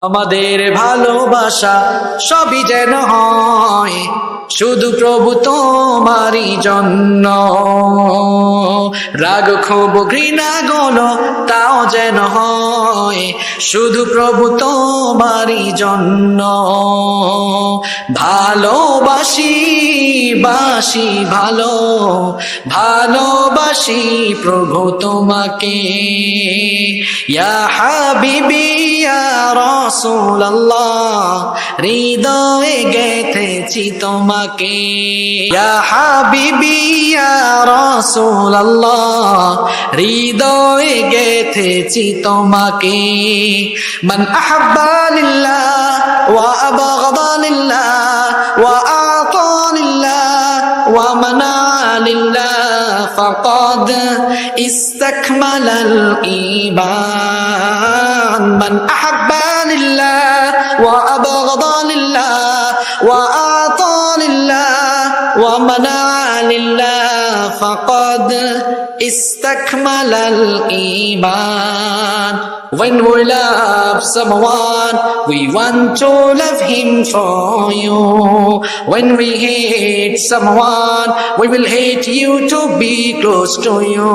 আমাদের ভালোবাসা সবই যেন হয় শুধু প্রভু তোমারই জন্য। রাগ ক্ষোভ ঘৃণা গুলো তাও যেন হয় শুধু প্রভু তোমারই জন্য। ভালোবাসি বাসি ভালো ভালোবাসি প্রভু তোমাকে। ইয়া হাবিবি ইয়া রাসূলুল্লাহ হৃদয়ে গেঁথেছি তোমাকে। ইয়া হাবিবি ইয়া রাসূলুল্লাহ হৃদয়ে গেঁথেছি তোমাকে। মান আহাব্বা লিল্লাহ ওয়া আবগাদা লিল্লাহ ওয়া আতা লিল্লাহ ওয়া মানা লিল্লাহ ফাকাদ ইসতাকমালাল ঈমান। মান আহাব্বা লিল্লাহ ওয়া আবগাদা লিল্লাহ ওয়া আতা লিল্লাহ ওয়া মানা লিল্লাহ ফাকাদ ইসতাকমালাল ঈমান। When we love someone, we want to love him for you. When we hate someone, we will hate you to be close to you.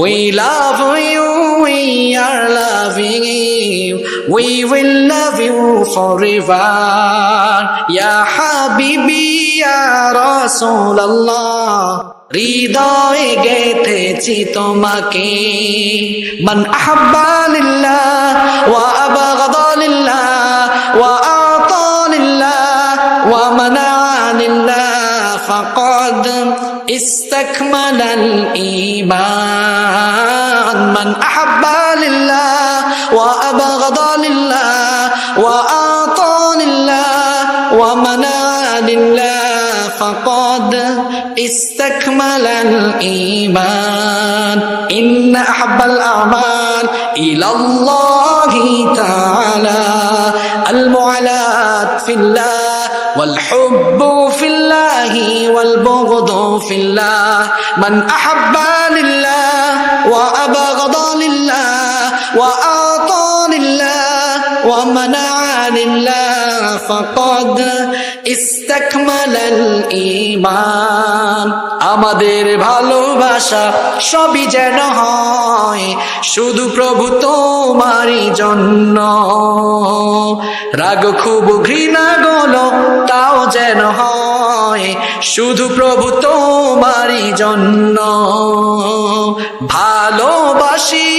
We love you, we are loving you. We will love you forever. Ya Habibi, Ya Rasulallah হৃদয়ে গেঁথেছি তোমাকে। মান আহাব্বা লিল্লাহ ওয়া আবগাদা লিল্লাহ ওয়া আতা লিল্লাহ ওয়া মানা লিল্লাহ ফাকাদ ইসতাকমালাল ঈমান। মান আহাব্বা লিল্লাহ ওয়া আবগাদা লিল্লাহ ওয়া আতা লিল্লাহ ওয়া মানা লিল্লাহ ফাকাদ ইসতাকমালাল ঈমান। ইন্না আহাব্বাল আমাল ইলাল্লাহি তাআলা আল মুআলাত ফিল্লাহ ওয়াল হুব্বু ফিল্লাহি ওয়াল বুগদু ফিল্লাহ। মান আহাব্বা লিল্লাহ ওয়া আবগাদা লিল্লাহ ওয়া আতা লিল্লাহ ওয়া মানা লিল্লাহ ফাকাদ ইসতাকমালাল ঈমান। আমাদের ভালোবাসা সবই যেন হয় শুধু প্রভু তোমারই জন্য। রাগ ক্ষোভ ঘৃণা গুলো তাও যেন হয় শুধু প্রভু তোমারই জন্য। ভালোবাসি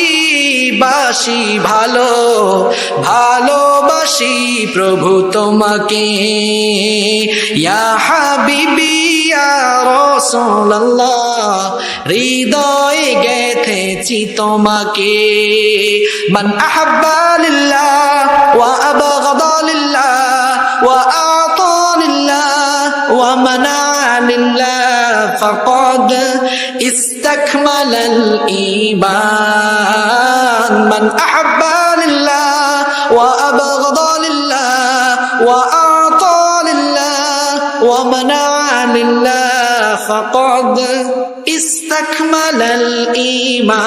বাসি ভালো ভালোবাসি প্রভু তোমাকে। ইয়া হাবিবি ইয়া রাসূলুল্লাহ হৃদয়ে গেঁথেছি তোমাকে। মান আহাব্বা লিল্লাহ ওয়া আবগাদা লিল্লাহ ওয়া আতা লিল্লাহ ওয়া মানা লিল্লাহ ফাকাদ ইসতাকমালাল ঈমান। মান আহাব্বা লিল্লাহ ওয়া আবগাদা লিল্লাহ ওয়া আতা লিল্লাহ ওয়া মানা লিল্লাহ ফাকাদ ইসতাকমালাল ঈমান।